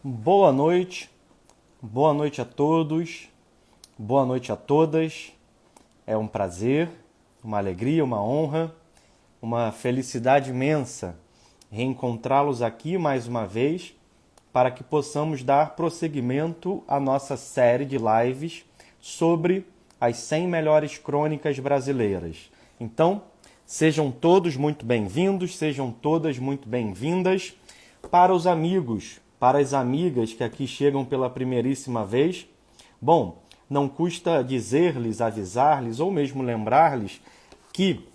boa noite a todos, boa noite a todas. É um prazer, uma alegria, uma honra, uma felicidade imensa reencontrá-los aqui mais uma vez para que possamos dar prosseguimento à nossa série de lives sobre as 100 melhores crônicas brasileiras. Então, sejam todos muito bem-vindos, sejam todas muito bem-vindas. Para os amigos, para as amigas que aqui chegam pela primeiríssima vez, bom, não custa dizer-lhes, avisar-lhes ou mesmo lembrar-lhes que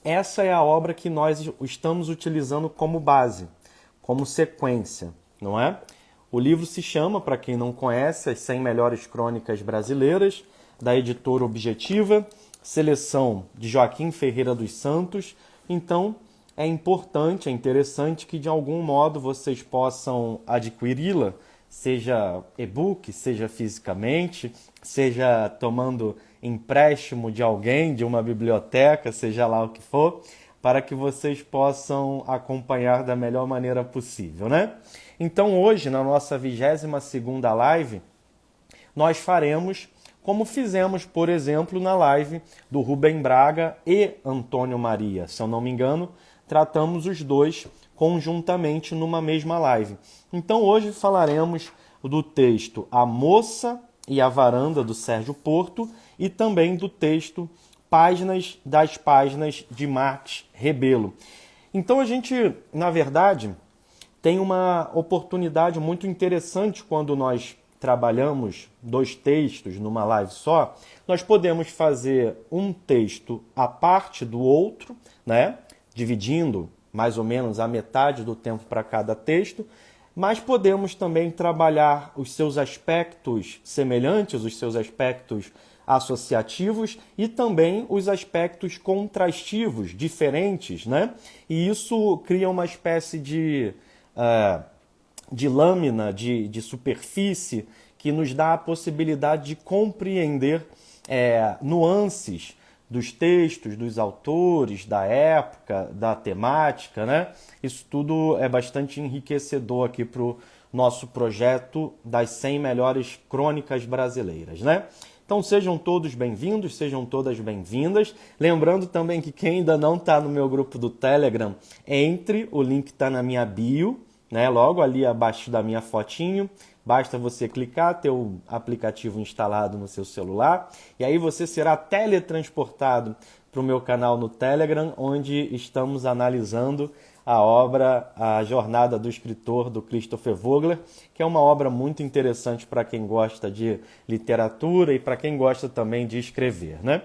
essa é a obra que nós estamos utilizando como base, como sequência, não é? O livro se chama, para quem não conhece, As 100 Melhores Crônicas Brasileiras, da editora Objetiva, seleção de Joaquim Ferreira dos Santos. Então, é importante, é interessante que de algum modo vocês possam adquiri-la, seja e-book, seja fisicamente, seja tomando empréstimo de alguém, de uma biblioteca, seja lá o que for, para que vocês possam acompanhar da melhor maneira possível, né? Então hoje, na nossa 22ª live, nós faremos como fizemos, por exemplo, na live do Rubem Braga e Antônio Maria. Se eu não me engano, tratamos os dois conjuntamente numa mesma live. Então hoje falaremos do texto A Moça e a Varanda, do Sérgio Porto, e também do texto Páginas das Páginas, de Marx Rebelo. Então a gente, na verdade, tem uma oportunidade muito interessante quando nós trabalhamos dois textos numa live só. Nós podemos fazer um texto à parte do outro, né? Dividindo mais ou menos a metade do tempo para cada texto, mas podemos também trabalhar os seus aspectos semelhantes, os seus aspectos associativos e também os aspectos contrastivos, diferentes, né? E isso cria uma espécie de lâmina, de superfície, que nos dá a possibilidade de compreender nuances dos textos, dos autores, da época, da temática, né? Isso tudo é bastante enriquecedor aqui para o nosso projeto das 100 melhores crônicas brasileiras, né? Então sejam todos bem-vindos, sejam todas bem-vindas. Lembrando também que quem ainda não está no meu grupo do Telegram, entre, o link está na minha bio, né? Logo ali abaixo da minha fotinho. Basta você clicar, ter o aplicativo instalado no seu celular, e aí você será teletransportado para o meu canal no Telegram, onde estamos analisando a obra A Jornada do Escritor, do Christopher Vogler, que é uma obra muito interessante para quem gosta de literatura e para quem gosta também de escrever, né?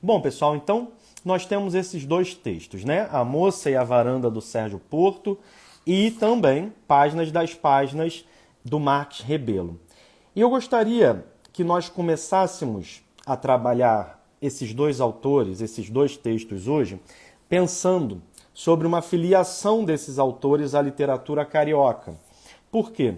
Bom, pessoal, então nós temos esses dois textos, né? A Moça e a Varanda, do Sérgio Porto, e também Páginas das Páginas, do Marx Rebelo. E eu gostaria que nós começássemos a trabalhar esses dois autores, esses dois textos hoje, pensando sobre uma filiação desses autores à literatura carioca. Por quê?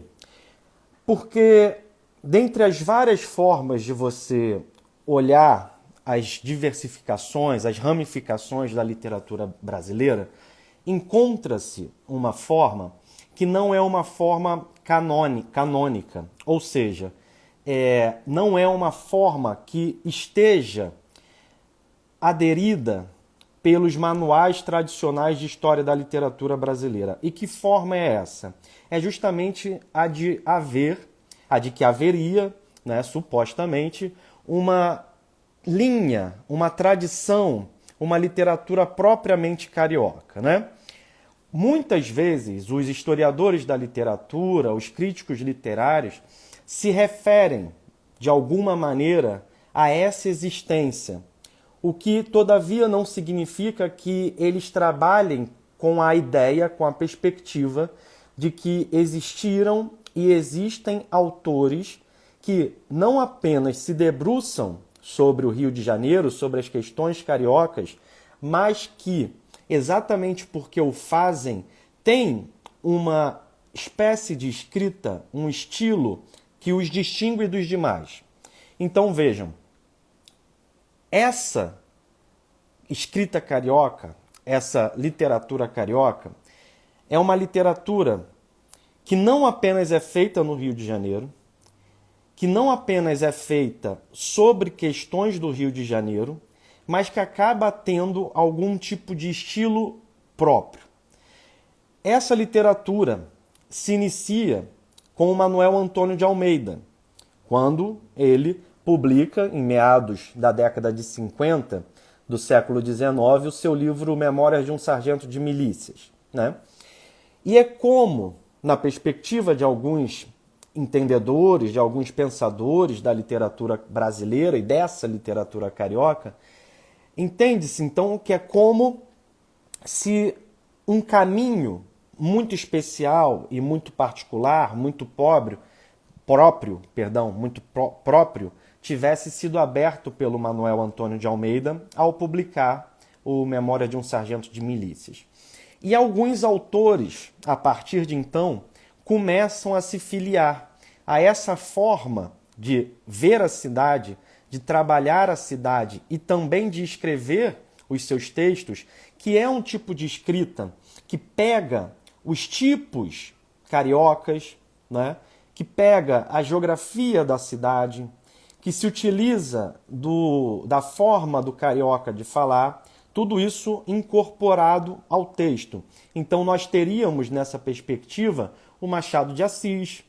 Porque, dentre as várias formas de você olhar as diversificações, as ramificações da literatura brasileira, encontra-se uma forma que não é uma forma canônica, ou seja, não é uma forma que esteja aderida pelos manuais tradicionais de história da literatura brasileira. E que forma é essa? É justamente a de que haveria, né, supostamente, uma linha, uma tradição, uma literatura propriamente carioca, né? Muitas vezes, os historiadores da literatura, os críticos literários, se referem, de alguma maneira, a essa existência, o que, todavia, não significa que eles trabalhem com a ideia, com a perspectiva de que existiram e existem autores que não apenas se debruçam sobre o Rio de Janeiro, sobre as questões cariocas, mas que, exatamente porque o fazem, tem uma espécie de escrita, um estilo que os distingue dos demais. Então vejam, essa escrita carioca, essa literatura carioca, é uma literatura que não apenas é feita no Rio de Janeiro, que não apenas é feita sobre questões do Rio de Janeiro, mas que acaba tendo algum tipo de estilo próprio. Essa literatura se inicia com o Manuel Antônio de Almeida, quando ele publica, em meados da década de 50 do século XIX, o seu livro Memórias de um Sargento de Milícias, né? E é como, na perspectiva de alguns entendedores, de alguns pensadores da literatura brasileira e dessa literatura carioca, entende-se então que é como se um caminho muito especial e muito particular, muito próprio, tivesse sido aberto pelo Manuel Antônio de Almeida ao publicar o Memória de um Sargento de Milícias. E alguns autores, a partir de então, começam a se filiar a essa forma de ver a cidade, de trabalhar a cidade e também de escrever os seus textos, que é um tipo de escrita que pega os tipos cariocas, né? Que pega a geografia da cidade, que se utiliza da forma do carioca de falar, tudo isso incorporado ao texto. Então nós teríamos nessa perspectiva o Machado de Assis,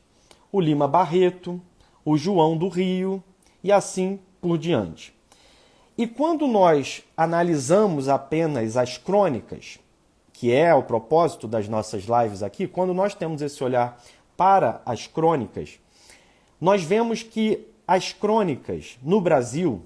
o Lima Barreto, o João do Rio e assim por diante. E quando nós analisamos apenas as crônicas, que é o propósito das nossas lives aqui, quando nós temos esse olhar para as crônicas, nós vemos que as crônicas no Brasil,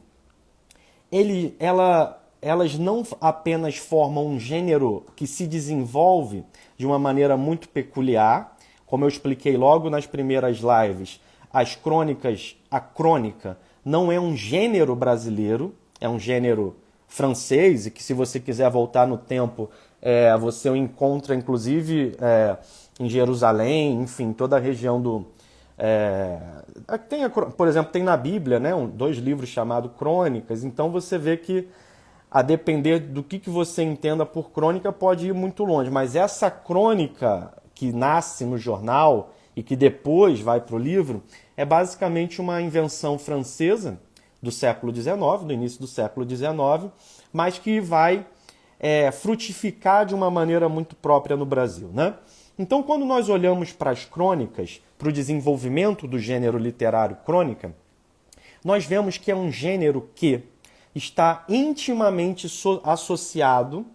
elas não apenas formam um gênero que se desenvolve de uma maneira muito peculiar, como eu expliquei logo nas primeiras lives, a crônica não é um gênero brasileiro, é um gênero francês, e que se você quiser voltar no tempo, você o encontra inclusive em Jerusalém, enfim, toda a região do... por exemplo, tem na Bíblia, né, 2 livros chamados Crônicas, então você vê que, a depender do que você entenda por crônica, pode ir muito longe, mas essa crônica que nasce no jornal e que depois vai para o livro, é basicamente uma invenção francesa do século XIX, do início do século XIX, mas que vai frutificar de uma maneira muito própria no Brasil, né? Então, quando nós olhamos para as crônicas, para o desenvolvimento do gênero literário crônica, nós vemos que é um gênero que está intimamente associado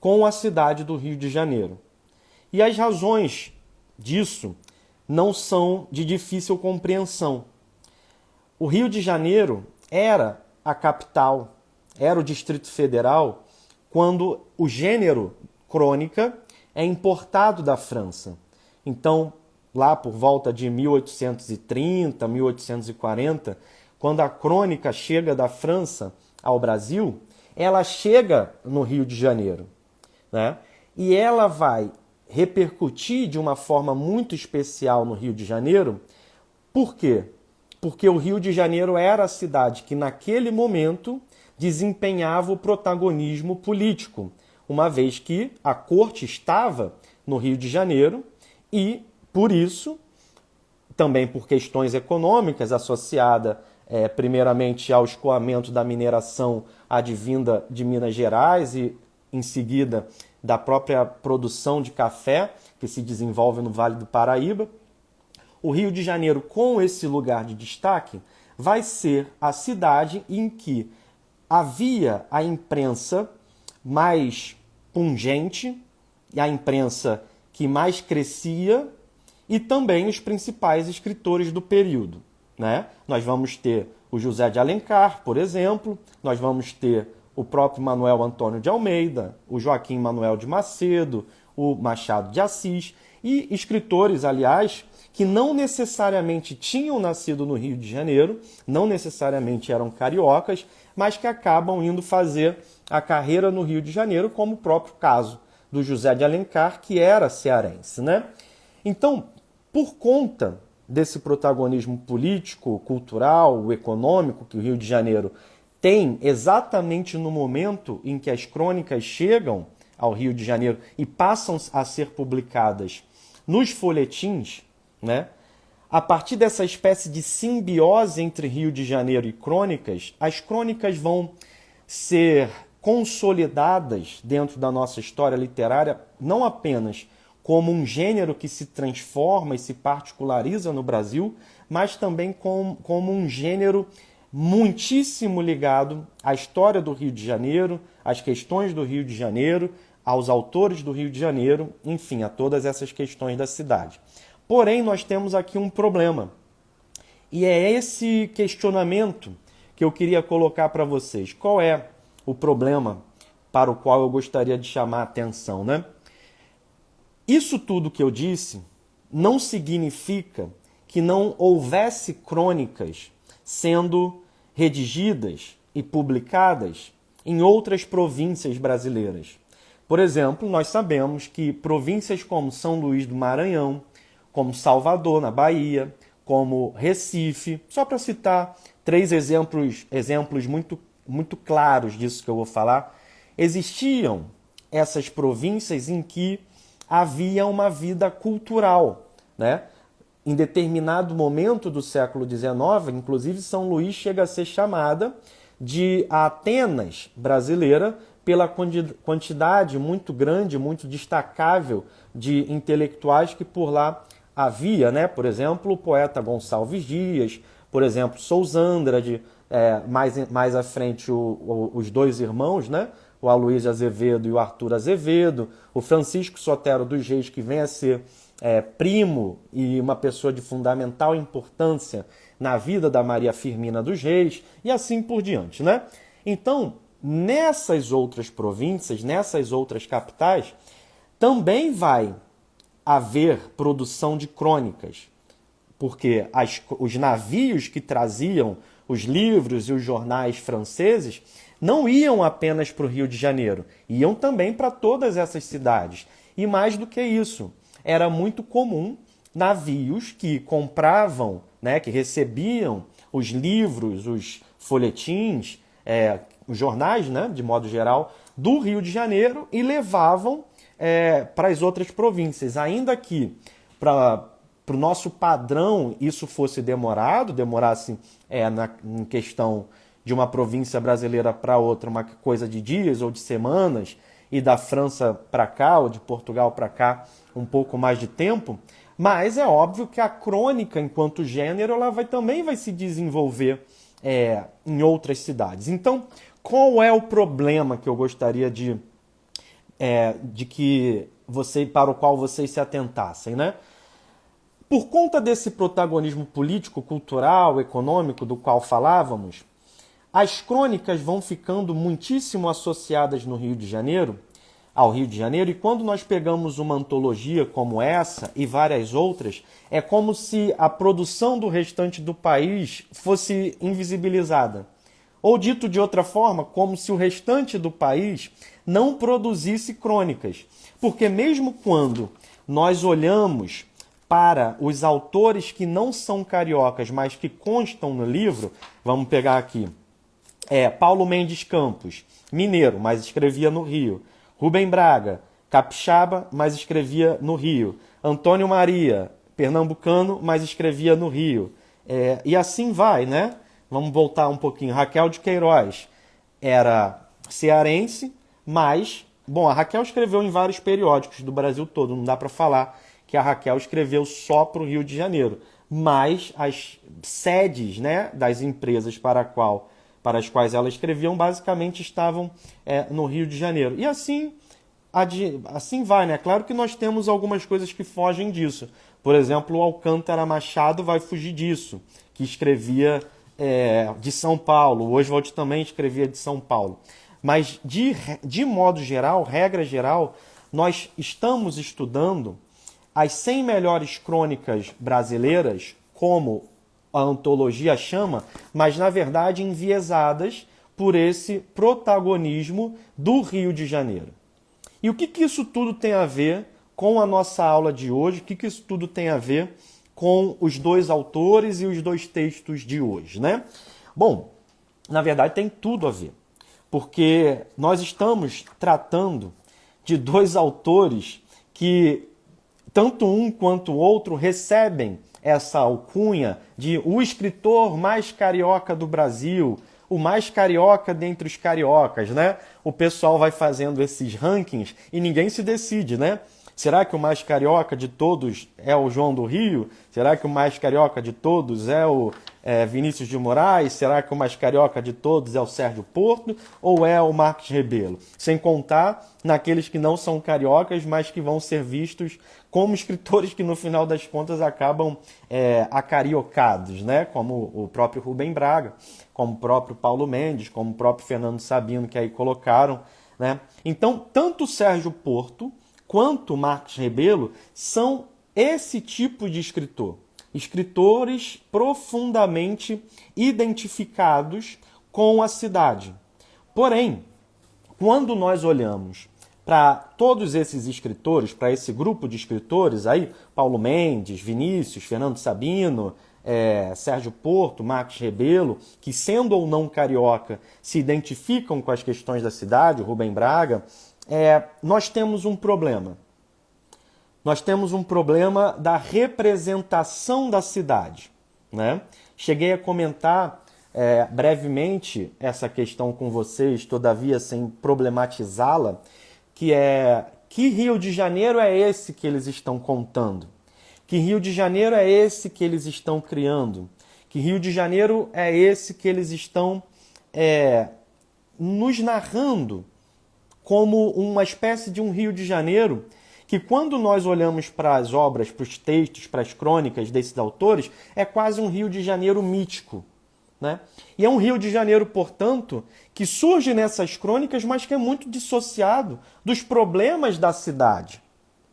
com a cidade do Rio de Janeiro. E as razões disso não são de difícil compreensão. O Rio de Janeiro era a capital, era o Distrito Federal, quando o gênero crônica é importado da França. Então, lá por volta de 1830, 1840, quando a crônica chega da França ao Brasil, ela chega no Rio de Janeiro, né? E ela vai repercutir de uma forma muito especial no Rio de Janeiro. Por quê? Porque o Rio de Janeiro era a cidade que, naquele momento, desempenhava o protagonismo político, uma vez que a corte estava no Rio de Janeiro e, por isso, também por questões econômicas associadas primeiramente ao escoamento da mineração advinda de Minas Gerais e, em seguida, da própria produção de café que se desenvolve no Vale do Paraíba. O Rio de Janeiro, com esse lugar de destaque, vai ser a cidade em que havia a imprensa mais pungente, a imprensa que mais crescia, e também os principais escritores do período, né? Nós vamos ter o José de Alencar, por exemplo, nós vamos ter o próprio Manuel Antônio de Almeida, o Joaquim Manuel de Macedo, o Machado de Assis, e escritores, aliás, que não necessariamente tinham nascido no Rio de Janeiro, não necessariamente eram cariocas, mas que acabam indo fazer a carreira no Rio de Janeiro, como o próprio caso do José de Alencar, que era cearense, né? Então, por conta desse protagonismo político, cultural, econômico que o Rio de Janeiro tem exatamente no momento em que as crônicas chegam ao Rio de Janeiro e passam a ser publicadas nos folhetins, né? A partir dessa espécie de simbiose entre Rio de Janeiro e crônicas, as crônicas vão ser consolidadas dentro da nossa história literária, não apenas como um gênero que se transforma e se particulariza no Brasil, mas também como um gênero muitíssimo ligado à história do Rio de Janeiro, às questões do Rio de Janeiro, aos autores do Rio de Janeiro, enfim, a todas essas questões da cidade. Porém, nós temos aqui um problema. E é esse questionamento que eu queria colocar para vocês. Qual é o problema para o qual eu gostaria de chamar a atenção, né? Isso tudo que eu disse não significa que não houvesse crônicas sendo redigidas e publicadas em outras províncias brasileiras. Por exemplo, nós sabemos que províncias como São Luís do Maranhão, como Salvador, na Bahia, como Recife, só para citar três exemplos muito claros disso que eu vou falar, existiam essas províncias em que havia uma vida cultural, né? Em determinado momento do século XIX, inclusive São Luís chega a ser chamada de Atenas brasileira pela quantidade muito grande, muito destacável de intelectuais que por lá havia, né? Por exemplo, o poeta Gonçalves Dias, por exemplo, Souza Andrade, mais à frente os dois irmãos, né? O Aloysio Azevedo e o Arthur Azevedo, o Francisco Sotero dos Reis, que vem a ser primo e uma pessoa de fundamental importância na vida da Maria Firmina dos Reis, e assim por diante, né? Então, nessas outras províncias, nessas outras capitais, também vai haver produção de crônicas, porque os navios que traziam os livros e os jornais franceses não iam apenas para o Rio de Janeiro, iam também para todas essas cidades. E mais do que isso, era muito comum navios que compravam, né, que recebiam os livros, os folhetins, os jornais, né, de modo geral, do Rio de Janeiro e levavam para as outras províncias. Ainda que para o nosso padrão isso fosse demorasse em questão de uma província brasileira para outra, uma coisa de dias ou de semanas, e da França para cá, ou de Portugal para cá, um pouco mais de tempo, mas é óbvio que a crônica, enquanto gênero, ela também vai se desenvolver em outras cidades. Então, qual é o problema que eu gostaria para o qual vocês se atentassem, né? Por conta desse protagonismo político, cultural, econômico do qual falávamos, as crônicas vão ficando muitíssimo associadas ao Rio de Janeiro, e quando nós pegamos uma antologia como essa e várias outras, é como se a produção do restante do país fosse invisibilizada. Ou dito de outra forma, como se o restante do país não produzisse crônicas. Porque mesmo quando nós olhamos para os autores que não são cariocas, mas que constam no livro, vamos pegar aqui, Paulo Mendes Campos, mineiro, mas escrevia no Rio. Rubem Braga, capixaba, mas escrevia no Rio. Antônio Maria, pernambucano, mas escrevia no Rio. E assim vai, né? Vamos voltar um pouquinho. Raquel de Queiroz era cearense, mas... Bom, a Raquel escreveu em vários periódicos do Brasil todo. Não dá para falar que a Raquel escreveu só para o Rio de Janeiro. Mas as sedes, né, das empresas para as quais ela escreviam, basicamente estavam no Rio de Janeiro. E assim vai, né? Claro que nós temos algumas coisas que fogem disso. Por exemplo, o Alcântara Machado vai fugir disso, que escrevia de São Paulo. O Oswald também escrevia de São Paulo. Mas, de modo geral, regra geral, nós estamos estudando as 100 melhores crônicas brasileiras, como a antologia chama, mas na verdade enviesadas por esse protagonismo do Rio de Janeiro. E o que isso tudo tem a ver com a nossa aula de hoje? O que isso tudo tem a ver com os dois autores e os dois textos de hoje, né? Bom, na verdade tem tudo a ver, porque nós estamos tratando de dois autores que tanto um quanto o outro recebem essa alcunha de o escritor mais carioca do Brasil, o mais carioca dentre os cariocas, né? O pessoal vai fazendo esses rankings e ninguém se decide, né? Será que o mais carioca de todos é o João do Rio? Será que o mais carioca de todos é o Vinícius de Moraes? Será que o mais carioca de todos é o Sérgio Porto? Ou é o Marcos Rebelo? Sem contar naqueles que não são cariocas, mas que vão ser vistos como escritores que no final das contas acabam acariocados, né? Como o próprio Rubem Braga, como o próprio Paulo Mendes, como o próprio Fernando Sabino, que aí colocaram, né? Então, tanto o Sérgio Porto quanto Marcos Rebelo são esse tipo de escritor. Escritores profundamente identificados com a cidade. Porém, quando nós olhamos para todos esses escritores, para esse grupo de escritores aí, Paulo Mendes, Vinícius, Fernando Sabino, Sérgio Porto, Marcos Rebelo, que sendo ou não carioca, se identificam com as questões da cidade, o Rubem Braga, nós temos um problema. Nós temos um problema da representação da cidade, né? Cheguei a comentar brevemente essa questão com vocês, todavia sem problematizá-la, que Rio de Janeiro é esse que eles estão contando? Que Rio de Janeiro é esse que eles estão criando? Que Rio de Janeiro é esse que eles estão nos narrando como uma espécie de um Rio de Janeiro que, quando nós olhamos para as obras, para os textos, para as crônicas desses autores, é quase um Rio de Janeiro mítico, né? E é um Rio de Janeiro, portanto, que surge nessas crônicas, mas que é muito dissociado dos problemas da cidade,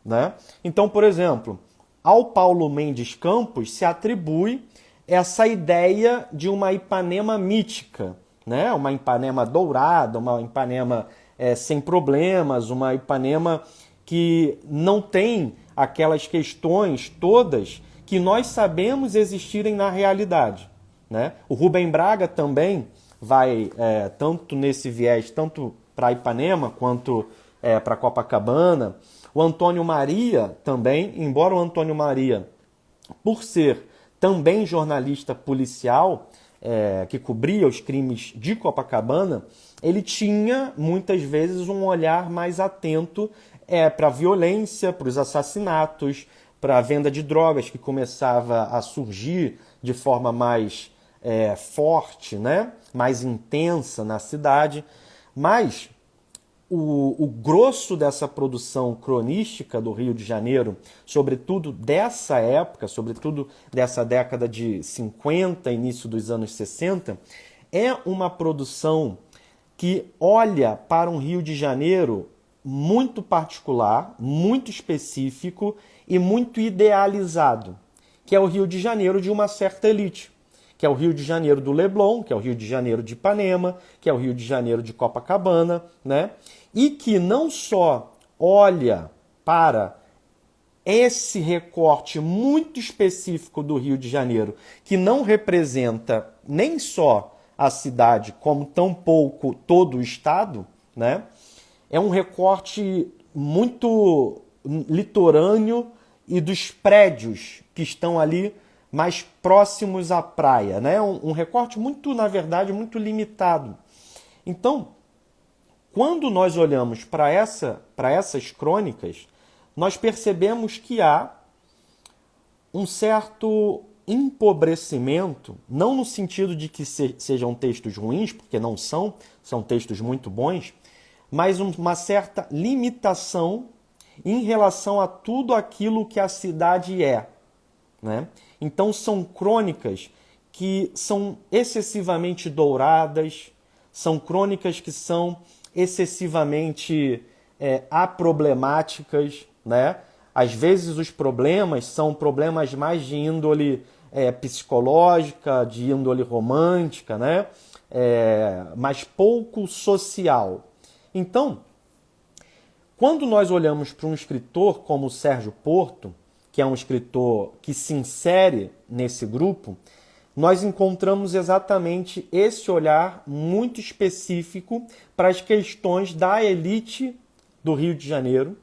né? Então, por exemplo, ao Paulo Mendes Campos se atribui essa ideia de uma Ipanema mítica, né? Uma Ipanema dourada, uma Ipanema sem problemas, uma Ipanema que não tem aquelas questões todas que nós sabemos existirem na realidade, né? O Rubem Braga também vai, tanto nesse viés, tanto para Ipanema quanto para Copacabana. O Antônio Maria também, embora o Antônio Maria, por ser também jornalista policial, que cobria os crimes de Copacabana, ele tinha muitas vezes um olhar mais atento para a violência, para os assassinatos, para a venda de drogas que começava a surgir de forma mais forte, né? Mais intensa na cidade. Mas o grosso dessa produção cronística do Rio de Janeiro, sobretudo dessa época, sobretudo dessa década de 50, início dos anos 60, é uma produção que olha para um Rio de Janeiro muito particular, muito específico e muito idealizado, que é o Rio de Janeiro de uma certa elite, que é o Rio de Janeiro do Leblon, que é o Rio de Janeiro de Ipanema, que é o Rio de Janeiro de Copacabana, né? E que não só olha para esse recorte muito específico do Rio de Janeiro, que não representa nem só a cidade, como tampouco todo o estado, né? É um recorte muito litorâneo e dos prédios que estão ali mais próximos à praia, né? Um recorte muito, na verdade, muito limitado. Então, quando nós olhamos para essas crônicas, nós percebemos que há um certo empobrecimento, não no sentido de que sejam textos ruins, porque não são textos muito bons, mas uma certa limitação em relação a tudo aquilo que a cidade é, né? Então são crônicas que são excessivamente douradas, são crônicas que são excessivamente aproblemáticas, né? Às vezes os problemas são problemas mais de índole psicológica, de índole romântica, né? Mas pouco social. Então, quando nós olhamos para um escritor como o Sérgio Porto, que é um escritor que se insere nesse grupo, nós encontramos exatamente esse olhar muito específico para as questões da elite do Rio de Janeiro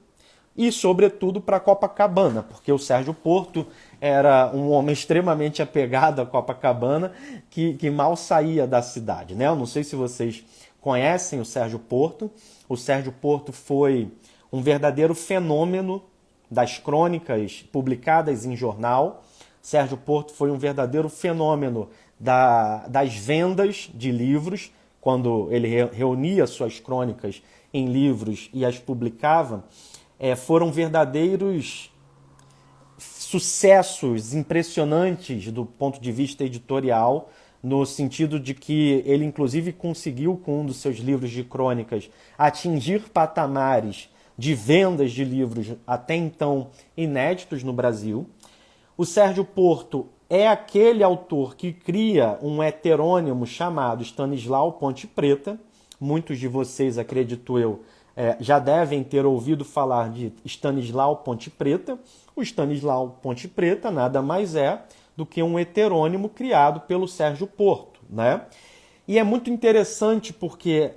e, sobretudo, para Copacabana, porque o Sérgio Porto era um homem extremamente apegado a Copacabana, que mal saía da cidade, né? Eu não sei se vocês conhecem o Sérgio Porto. O Sérgio Porto foi um verdadeiro fenômeno das crônicas publicadas em jornal. Sérgio Porto foi um verdadeiro fenômeno das vendas de livros, quando ele reunia suas crônicas em livros e as publicava. Foram verdadeiros sucessos impressionantes do ponto de vista editorial, no sentido de que ele inclusive conseguiu, com um dos seus livros de crônicas, atingir patamares de vendas de livros até então inéditos no Brasil. O Sérgio Porto é aquele autor que cria um heterônimo chamado Stanislau Ponte Preta. Muitos de vocês, acredito eu, já devem ter ouvido falar de Stanislau Ponte Preta. O Stanislau Ponte Preta nada mais é do que um heterônimo criado pelo Sérgio Porto, né? E é muito interessante porque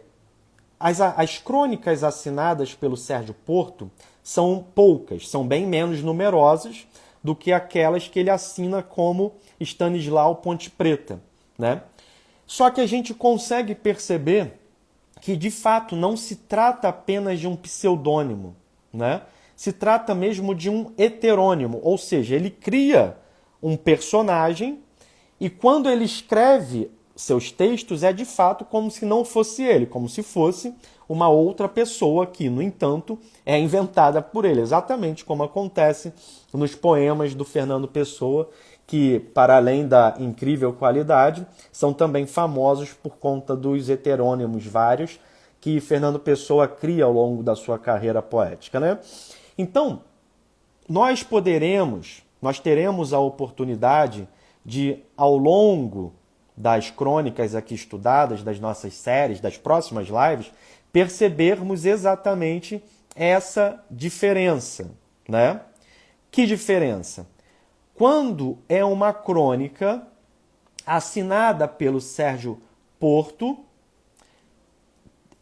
as crônicas assinadas pelo Sérgio Porto são poucas, são bem menos numerosas do que aquelas que ele assina como Stanislau Ponte Preta, né? Só que a gente consegue perceber que, de fato, não se trata apenas de um pseudônimo, né? Se trata mesmo de um heterônimo, ou seja, ele cria um personagem e quando ele escreve seus textos é de fato como se não fosse ele, como se fosse uma outra pessoa que, no entanto, é inventada por ele, exatamente como acontece nos poemas do Fernando Pessoa, que, para além da incrível qualidade, são também famosos por conta dos heterônimos vários que Fernando Pessoa cria ao longo da sua carreira poética, né? Então, nós teremos a oportunidade de, ao longo das crônicas aqui estudadas, das nossas séries, das próximas lives, percebermos exatamente essa diferença, né? Que diferença? Quando é uma crônica assinada pelo Sérgio Porto,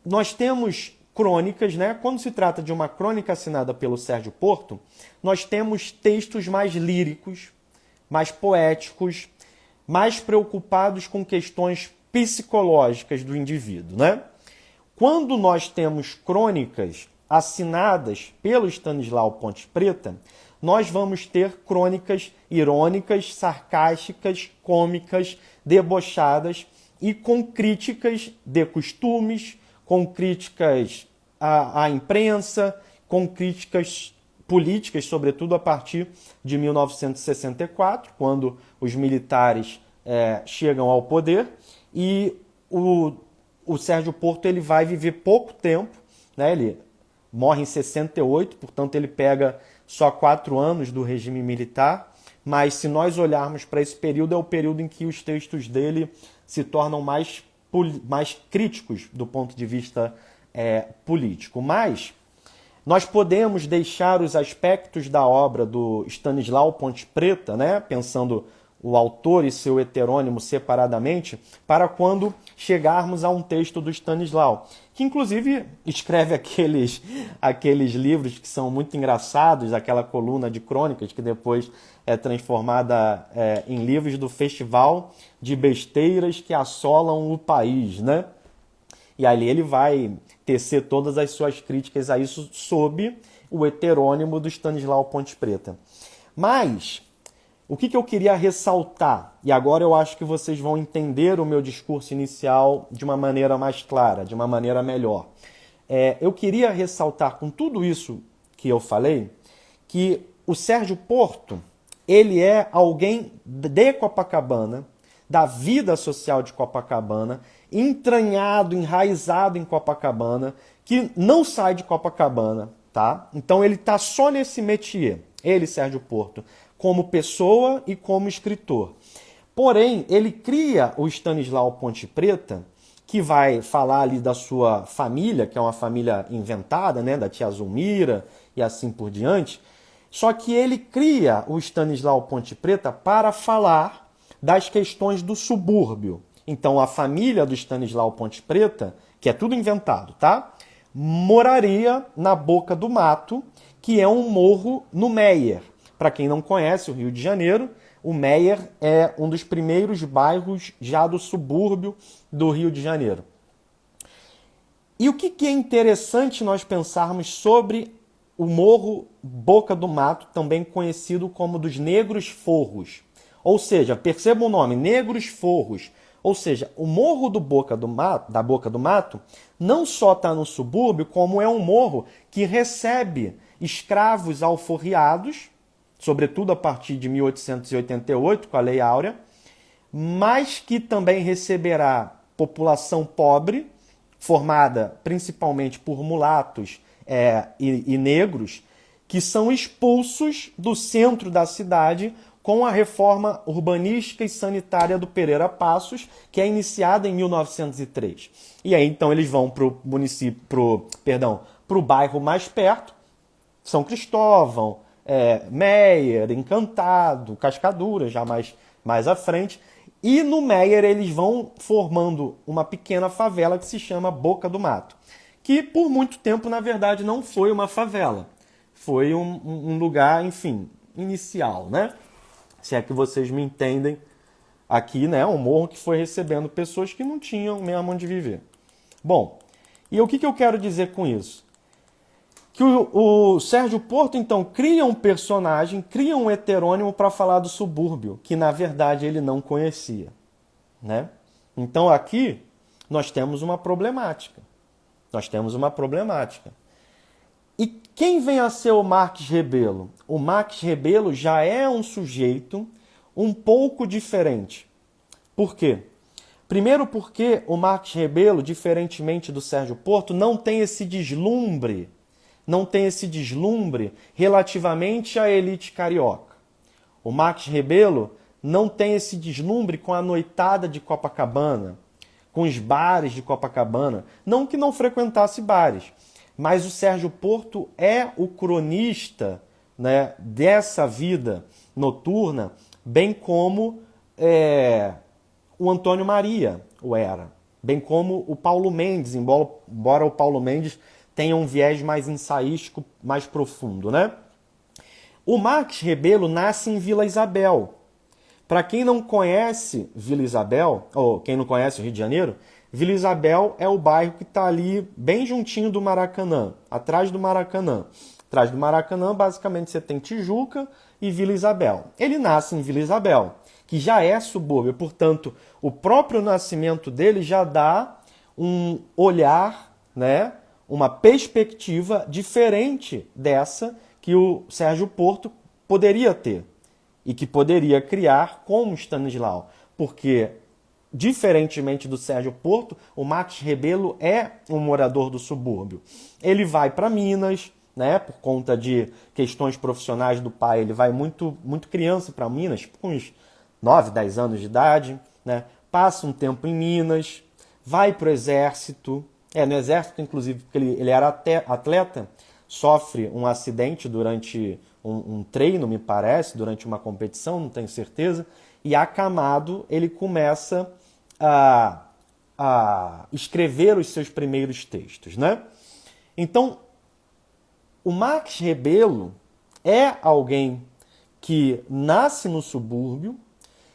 nós temos crônicas, né? Quando se trata de uma crônica assinada pelo Sérgio Porto, nós temos textos mais líricos, mais poéticos, mais preocupados com questões psicológicas do indivíduo, né? Quando nós temos crônicas assinadas pelo Stanislau Ponte Preta, nós vamos ter crônicas irônicas, sarcásticas, cômicas, debochadas e com críticas de costumes, com críticas à imprensa, com críticas políticas, sobretudo a partir de 1964, quando os militares chegam ao poder, e o Sérgio Porto ele vai viver pouco tempo, né? Ele morre em 68, portanto ele pega só 4 anos do regime militar, mas se nós olharmos para esse período, é o período em que os textos dele se tornam mais críticos do ponto de vista político. Mas nós podemos deixar os aspectos da obra do Stanislau Ponte Preta, né, pensando o autor e seu heterônimo separadamente, para quando chegarmos a um texto do Stanislau, que inclusive escreve aqueles livros que são muito engraçados, aquela coluna de crônicas que depois é transformada em livros do Festival de Besteiras que Assolam o País, né? E ali ele vai tecer todas as suas críticas a isso sob o heterônimo do Stanislau Ponte Preta. Mas o que eu queria ressaltar, e agora eu acho que vocês vão entender o meu discurso inicial de uma maneira mais clara, de uma maneira melhor. Eu queria ressaltar com tudo isso que eu falei, que o Sérgio Porto, ele é alguém de Copacabana, da vida social de Copacabana, entranhado, enraizado em Copacabana, que não sai de Copacabana, tá? Então ele está só nesse métier, ele, Sérgio Porto, como pessoa e como escritor. Porém, ele cria o Stanislau Ponte Preta, que vai falar ali da sua família, que é uma família inventada, né, da tia Zulmira e assim por diante. Só que ele cria o Stanislau Ponte Preta para falar das questões do subúrbio. Então, a família do Stanislau Ponte Preta, que é tudo inventado, tá? Moraria na Boca do Mato, que é um morro no Meier. Para quem não conhece o Rio de Janeiro, o Meier é um dos primeiros bairros já do subúrbio do Rio de Janeiro. E o que é interessante nós pensarmos sobre o Morro Boca do Mato, também conhecido como dos Negros Forros. Ou seja, perceba o nome, Negros Forros. Ou seja, o Morro do Boca do Mato, da Boca do Mato não só está no subúrbio, como é um morro que recebe escravos alforriados, sobretudo a partir de 1888, com a Lei Áurea, mas que também receberá população pobre, formada principalmente por mulatos e negros, que são expulsos do centro da cidade com a reforma urbanística e sanitária do Pereira Passos, que é iniciada em 1903. E aí então eles vão para o município, para o bairro mais perto, São Cristóvão, Meier, Encantado, Cascadura, já mais à frente. E no Meier eles vão formando uma pequena favela que se chama Boca do Mato, que por muito tempo, na verdade, não foi uma favela. Foi um lugar, enfim, inicial, né? Se é que vocês me entendem aqui, né? Um morro que foi recebendo pessoas que não tinham mesmo onde viver. Bom, e o que eu quero dizer com isso? Que o Sérgio Porto, então, cria um personagem, cria um heterônimo para falar do subúrbio, que na verdade ele não conhecia, né? Então aqui nós temos uma problemática. E quem vem a ser o Marques Rebelo? O Marques Rebelo já é um sujeito um pouco diferente. Por quê? Primeiro porque o Marques Rebelo, diferentemente do Sérgio Porto, não tem esse deslumbre relativamente à elite carioca. O Marques Rebelo não tem esse deslumbre com a noitada de Copacabana, com os bares de Copacabana. Não que não frequentasse bares, mas o Sérgio Porto é o cronista, né, dessa vida noturna, bem como o Antônio Maria o era, bem como o Paulo Mendes, embora o Paulo Mendes tenha um viés mais ensaístico, mais profundo, né? O Marques Rebelo nasce em Vila Isabel. Para quem não conhece Vila Isabel, ou quem não conhece o Rio de Janeiro, Vila Isabel é o bairro que está ali bem juntinho do Maracanã, atrás do Maracanã. Atrás do Maracanã, basicamente, você tem Tijuca e Vila Isabel. Ele nasce em Vila Isabel, que já é subúrbio, portanto, o próprio nascimento dele já dá um olhar, né, uma perspectiva diferente dessa que o Sérgio Porto poderia ter e que poderia criar como Stanislau, porque, diferentemente do Sérgio Porto, o Marques Rebelo é um morador do subúrbio. Ele vai para Minas, né, por conta de questões profissionais do pai, ele vai muito criança para Minas, com uns 9, 10 anos de idade, né, passa um tempo em Minas, vai para o exército, no exército, inclusive, porque ele era atleta, sofre um acidente durante um treino, me parece, durante uma competição, não tenho certeza, e acamado ele começa a escrever os seus primeiros textos, né? Então, o Marques Rebelo é alguém que nasce no subúrbio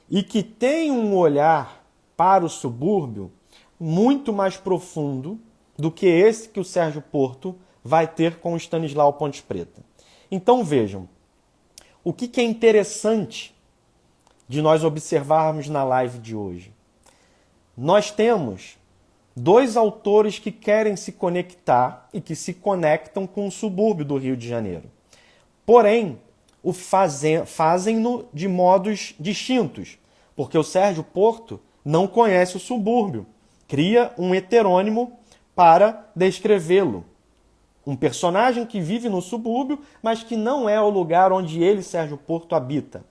e que tem um olhar para o subúrbio muito mais profundo do que esse que o Sérgio Porto vai ter com o Stanislau Pontes Preta. Então vejam, o que é interessante de nós observarmos na live de hoje? Nós temos dois autores que querem se conectar e que se conectam com o subúrbio do Rio de Janeiro. Porém, fazem-no de modos distintos, porque o Sérgio Porto não conhece o subúrbio. Cria um heterônimo para descrevê-lo. Um personagem que vive no subúrbio, mas que não é o lugar onde ele, Sérgio Porto, habita.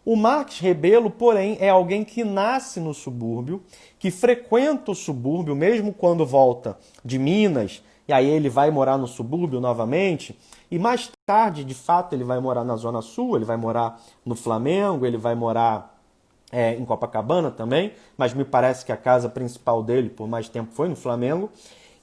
O Marques Rebelo, porém, é alguém que nasce no subúrbio, que frequenta o subúrbio, mesmo quando volta de Minas, e aí ele vai morar no subúrbio novamente, e mais tarde, de fato, ele vai morar na Zona Sul, ele vai morar no Flamengo, ele vai morar em Copacabana também, mas me parece que a casa principal dele, por mais tempo, foi no Flamengo,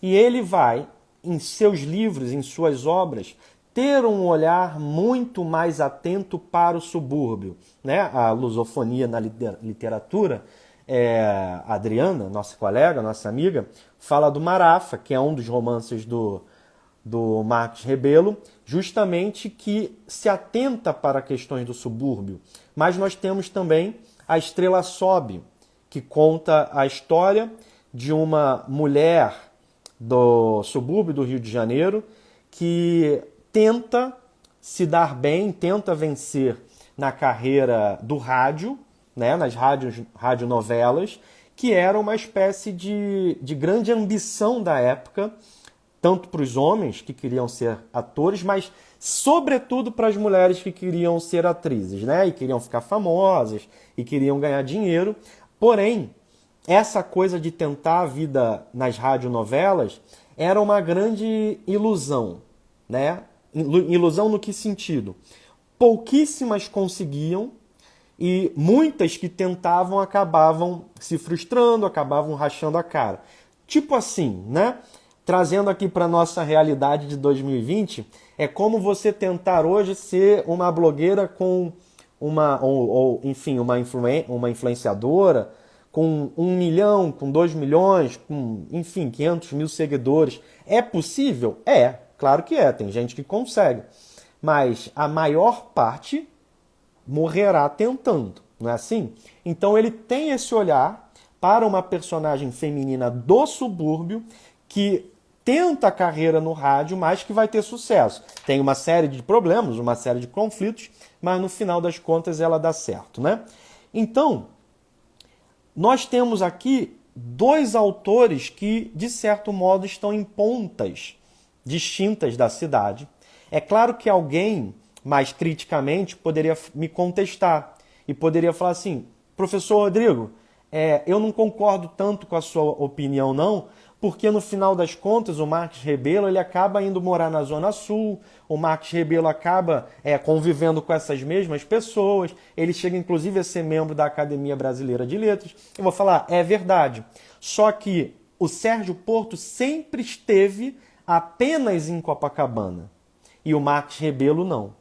e ele vai, em seus livros, em suas obras, ter um olhar muito mais atento para o subúrbio, né? A lusofonia na literatura, a Adriana, nossa colega, nossa amiga, fala do Marafa, que é um dos romances do Marcos Rebelo, justamente que se atenta para questões do subúrbio. Mas nós temos também A Estrela Sobe, que conta a história de uma mulher do subúrbio do Rio de Janeiro que tenta se dar bem, tenta vencer na carreira do rádio, né, nas radionovelas, que era uma espécie de grande ambição da época, tanto para os homens que queriam ser atores, mas sobretudo para as mulheres que queriam ser atrizes, né? E queriam ficar famosas e queriam ganhar dinheiro. Porém, essa coisa de tentar a vida nas radionovelas era uma grande ilusão, né? Ilusão no que sentido? Pouquíssimas conseguiam e muitas que tentavam acabavam se frustrando, acabavam rachando a cara. Tipo assim, né? Trazendo aqui para a nossa realidade de 2020, é como você tentar hoje ser uma blogueira com enfim, uma influenciadora com 1 milhão, com 2 milhões, com, enfim, 500 mil seguidores. É possível? É, claro que é, tem gente que consegue. Mas a maior parte morrerá tentando, não é assim? Então ele tem esse olhar para uma personagem feminina do subúrbio que tenta a carreira no rádio, mas que vai ter sucesso. Tem uma série de problemas, uma série de conflitos, mas no final das contas ela dá certo, né? Então, nós temos aqui dois autores que, de certo modo, estão em pontas distintas da cidade. É claro que alguém, mais criticamente, poderia me contestar e poderia falar assim: professor Rodrigo, eu não concordo tanto com a sua opinião, não, porque no final das contas o Marcos Rebelo ele acaba indo morar na Zona Sul, o Marcos Rebelo acaba convivendo com essas mesmas pessoas, ele chega inclusive a ser membro da Academia Brasileira de Letras. Eu vou falar, é verdade, só que o Sérgio Porto sempre esteve apenas em Copacabana e o Marcos Rebelo não,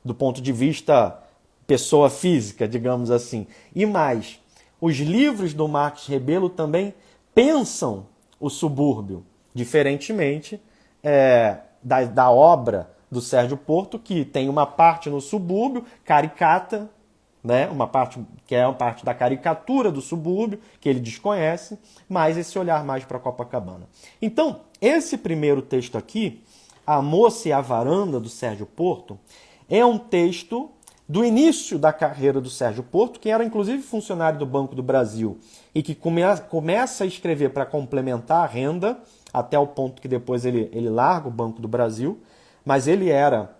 do ponto de vista pessoa física, digamos assim. E mais, os livros do Marcos Rebelo também pensam o subúrbio, diferentemente da obra do Sérgio Porto, que tem uma parte no subúrbio, caricata, né? Uma parte que é uma parte da caricatura do subúrbio, que ele desconhece, mas esse olhar mais para Copacabana. Então, esse primeiro texto aqui, A Moça e a Varanda, do Sérgio Porto, é um texto do início da carreira do Sérgio Porto, que era inclusive funcionário do Banco do Brasil e que começa a escrever para complementar a renda, até o ponto que depois ele larga o Banco do Brasil, mas ele era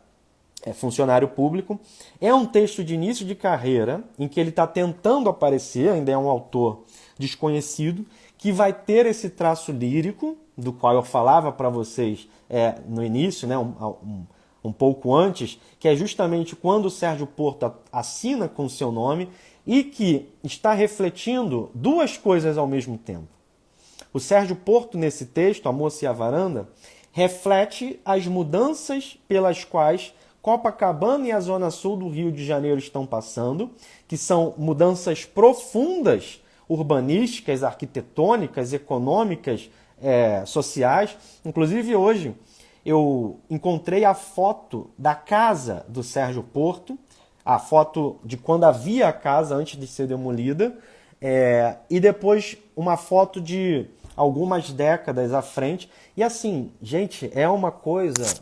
funcionário público. É um texto de início de carreira, em que ele está tentando aparecer, ainda é um autor desconhecido, que vai ter esse traço lírico, do qual eu falava para vocês no início, né, um pouco antes, que é justamente quando o Sérgio Porto assina com o seu nome e que está refletindo duas coisas ao mesmo tempo. O Sérgio Porto, nesse texto, A Moça e a Varanda, reflete as mudanças pelas quais Copacabana e a Zona Sul do Rio de Janeiro estão passando, que são mudanças profundas, urbanísticas, arquitetônicas, econômicas, sociais. Inclusive hoje eu encontrei a foto da casa do Sérgio Porto, a foto de quando havia a casa antes de ser demolida, e depois uma foto de algumas décadas à frente. E assim, gente, é uma coisa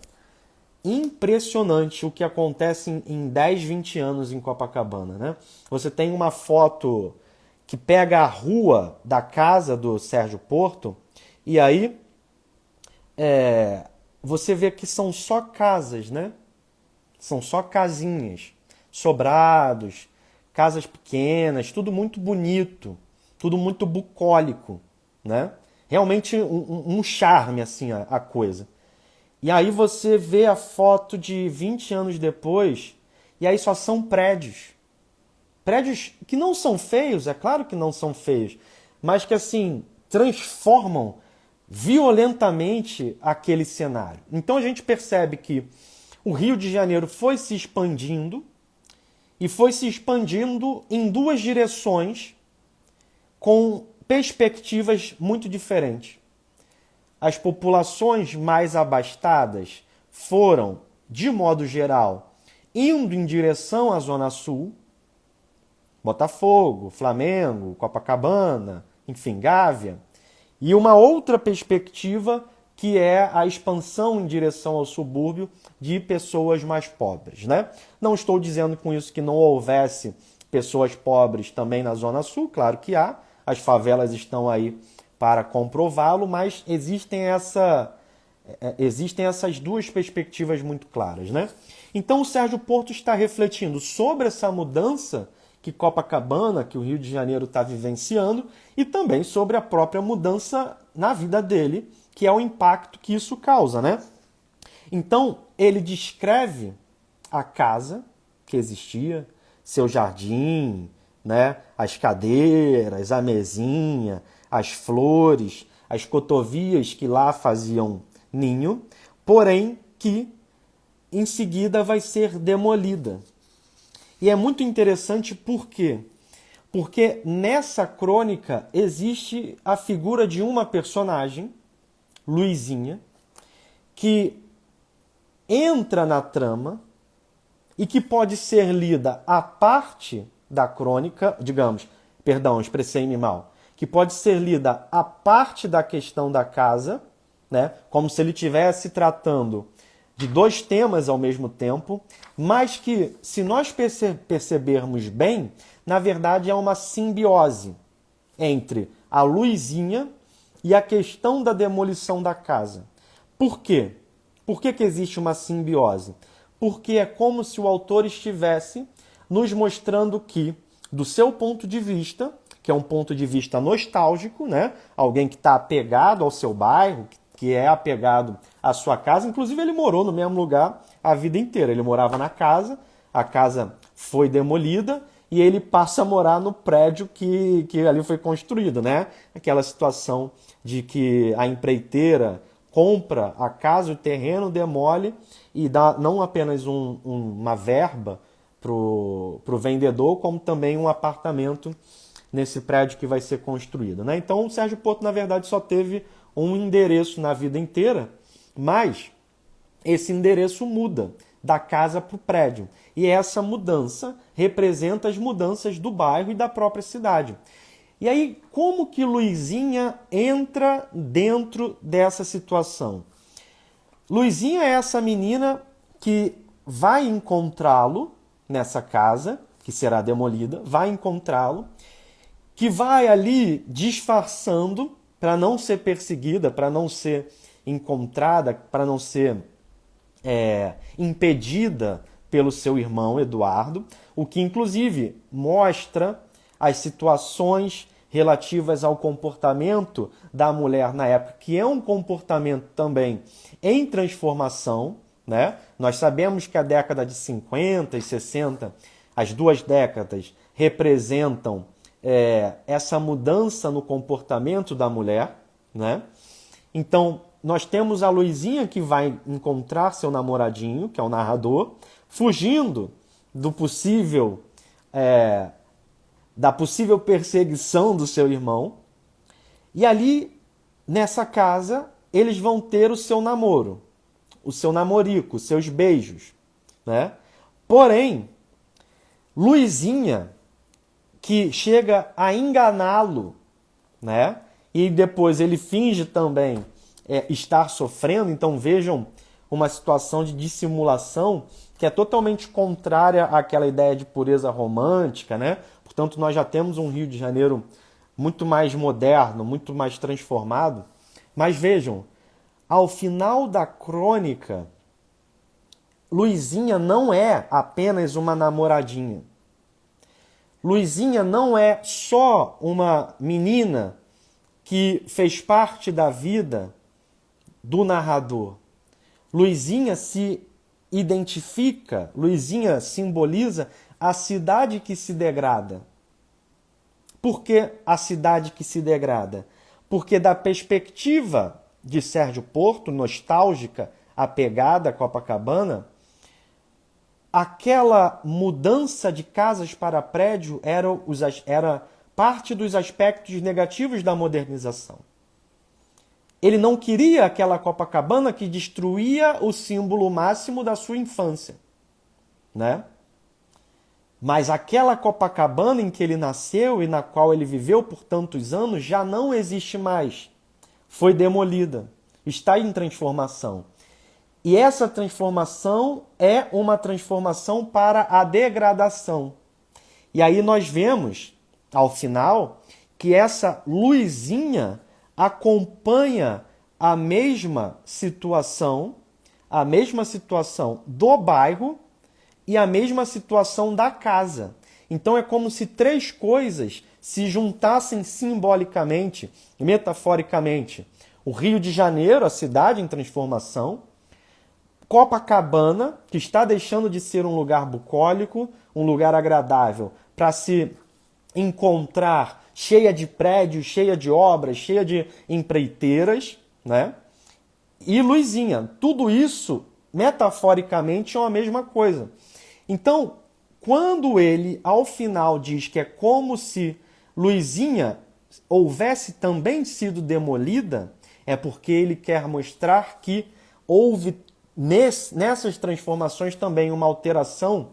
impressionante o que acontece em 10, 20 anos em Copacabana, né? Você tem uma foto que pega a rua da casa do Sérgio Porto e aí você vê que são só casas, né? São só casinhas, sobrados, casas pequenas, tudo muito bonito, tudo muito bucólico, né? Realmente um charme, assim, a coisa. E aí você vê a foto de 20 anos depois, e aí só são prédios. Prédios que não são feios, é claro que não são feios, mas que, assim, transformam violentamente aquele cenário. Então a gente percebe que o Rio de Janeiro foi se expandindo e foi se expandindo em duas direções com perspectivas muito diferentes. As populações mais abastadas foram, de modo geral, indo em direção à Zona Sul, Botafogo, Flamengo, Copacabana, enfim, Gávea, e uma outra perspectiva que é a expansão em direção ao subúrbio de pessoas mais pobres, né? Não estou dizendo com isso que não houvesse pessoas pobres também na Zona Sul, claro que há, as favelas estão aí para comprová-lo, mas existem essas duas perspectivas muito claras, né? Então o Sérgio Porto está refletindo sobre essa mudança que Copacabana, que o Rio de Janeiro está vivenciando, e também sobre a própria mudança na vida dele, que é o impacto que isso causa, né? Então, ele descreve a casa que existia, seu jardim, né? As cadeiras, a mesinha, as flores, as cotovias que lá faziam ninho, porém que em seguida vai ser demolida. E é muito interessante por quê? Porque nessa crônica existe a figura de uma personagem, Luizinha, que entra na trama e que pode ser lida à parte da crônica, expressei-me mal, que pode ser lida à parte da questão da casa, né, como se ele estivesse tratando de dois temas ao mesmo tempo, mas que, se nós percebermos bem, na verdade é uma simbiose entre a Luizinha e a questão da demolição da casa. Por quê? Por que existe uma simbiose? Porque é como se o autor estivesse nos mostrando que, do seu ponto de vista, que é um ponto de vista nostálgico, né? Alguém que está apegado ao seu bairro, que é apegado à sua casa. Inclusive, ele morou no mesmo lugar a vida inteira. Ele morava na casa, a casa foi demolida e ele passa a morar no prédio que ali foi construído, né? Aquela situação de que a empreiteira compra a casa, o terreno, demole e dá não apenas uma verba para o vendedor, como também um apartamento nesse prédio que vai ser construído, né? Então, o Sérgio Porto, na verdade, só teve um endereço na vida inteira, mas esse endereço muda da casa para o prédio. E essa mudança representa as mudanças do bairro e da própria cidade. E aí, como que Luizinha entra dentro dessa situação? Luizinha é essa menina que vai encontrá-lo nessa casa, que será demolida, vai encontrá-lo, que vai ali disfarçando para não ser perseguida, para não ser encontrada, para não ser impedida pelo seu irmão Eduardo, o que inclusive mostra as situações relativas ao comportamento da mulher na época, que é um comportamento também em transformação, né? Nós sabemos que a década de 50 e 60, as duas décadas, representam essa mudança no comportamento da mulher, né? Então, nós temos a Luizinha que vai encontrar seu namoradinho, que é o narrador, fugindo do possível da possível perseguição do seu irmão. E ali, nessa casa, eles vão ter o seu namoro, o seu namorico, os seus beijos, né? Porém, Luizinha, que chega a enganá-lo, né? E depois ele finge também estar sofrendo. Então vejam uma situação de dissimulação que é totalmente contrária àquela ideia de pureza romântica, né? Portanto, nós já temos um Rio de Janeiro muito mais moderno, muito mais transformado. Mas vejam, ao final da crônica, Luizinha não é apenas uma namoradinha. Luizinha não é só uma menina que fez parte da vida do narrador. Luizinha se identifica, Luizinha simboliza a cidade que se degrada. Por que a cidade que se degrada? Porque da perspectiva de Sérgio Porto, nostálgica, apegada a Copacabana, aquela mudança de casas para prédio era parte dos aspectos negativos da modernização. Ele não queria aquela Copacabana que destruía o símbolo máximo da sua infância, né? Mas aquela Copacabana em que ele nasceu e na qual ele viveu por tantos anos já não existe mais. Foi demolida, está em transformação. E essa transformação é uma transformação para a degradação. E aí nós vemos, ao final, que essa luzinha acompanha a mesma situação do bairro e a mesma situação da casa. Então é como se três coisas se juntassem simbolicamente, metaforicamente. O Rio de Janeiro, a cidade em transformação, Copacabana, que está deixando de ser um lugar bucólico, um lugar agradável para se encontrar, cheia de prédios, cheia de obras, cheia de empreiteiras, né? E luzinha, tudo isso metaforicamente é a mesma coisa. Então, quando ele ao final diz que é como se luzinha houvesse também sido demolida, é porque ele quer mostrar que houve nessas transformações também uma alteração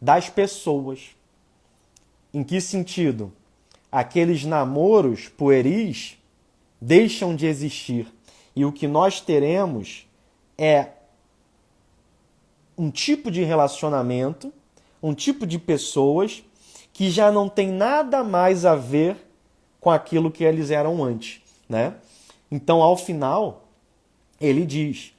das pessoas. Em que sentido? Aqueles namoros pueris deixam de existir. E o que nós teremos é um tipo de relacionamento, um tipo de pessoas que já não tem nada mais a ver com aquilo que eles eram antes, né? Então, ao final, ele diz: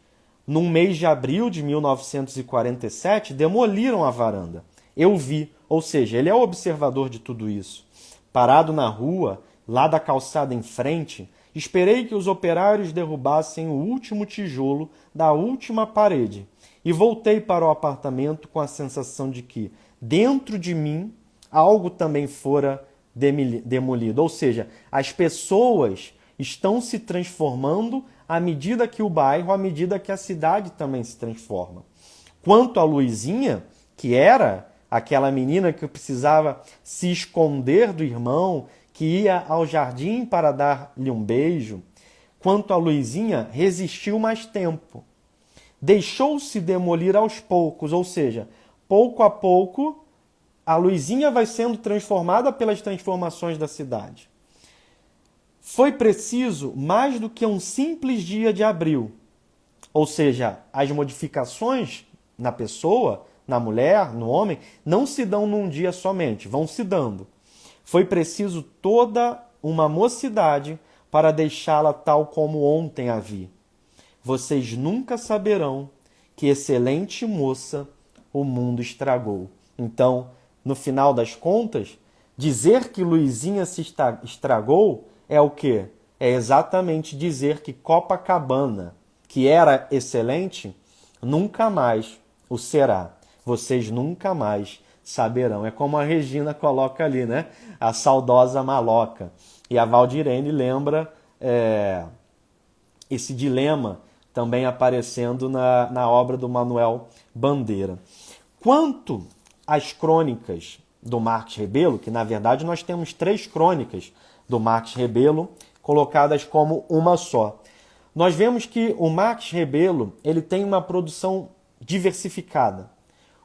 num mês de abril de 1947, demoliram a varanda. Eu vi, ou seja, ele é o observador de tudo isso. Parado na rua, lá da calçada em frente, esperei que os operários derrubassem o último tijolo da última parede e voltei para o apartamento com a sensação de que, dentro de mim, algo também fora demolido. Ou seja, as pessoas estão se transformando à medida que o bairro, à medida que a cidade também se transforma. Quanto a Luizinha, que era aquela menina que precisava se esconder do irmão, que ia ao jardim para dar-lhe um beijo, quanto a Luizinha, resistiu mais tempo. Deixou-se demolir aos poucos, ou seja, pouco a pouco, a Luizinha vai sendo transformada pelas transformações da cidade. Foi preciso mais do que um simples dia de abril. Ou seja, as modificações na pessoa, na mulher, no homem, não se dão num dia somente, vão se dando. Foi preciso toda uma mocidade para deixá-la tal como ontem a vi. Vocês nunca saberão que excelente moça o mundo estragou. Então, no final das contas, dizer que Luizinha se estragou é o quê? É exatamente dizer que Copacabana, que era excelente, nunca mais o será. Vocês nunca mais saberão. É como a Regina coloca ali, né? A saudosa maloca. E a Valdirene lembra esse dilema também aparecendo na obra do Manuel Bandeira. Quanto às crônicas do Marques Rebelo, que na verdade nós temos 3 crônicas do Marques Rebelo colocadas como uma só. Nós vemos que o Marques Rebelo ele tem uma produção diversificada.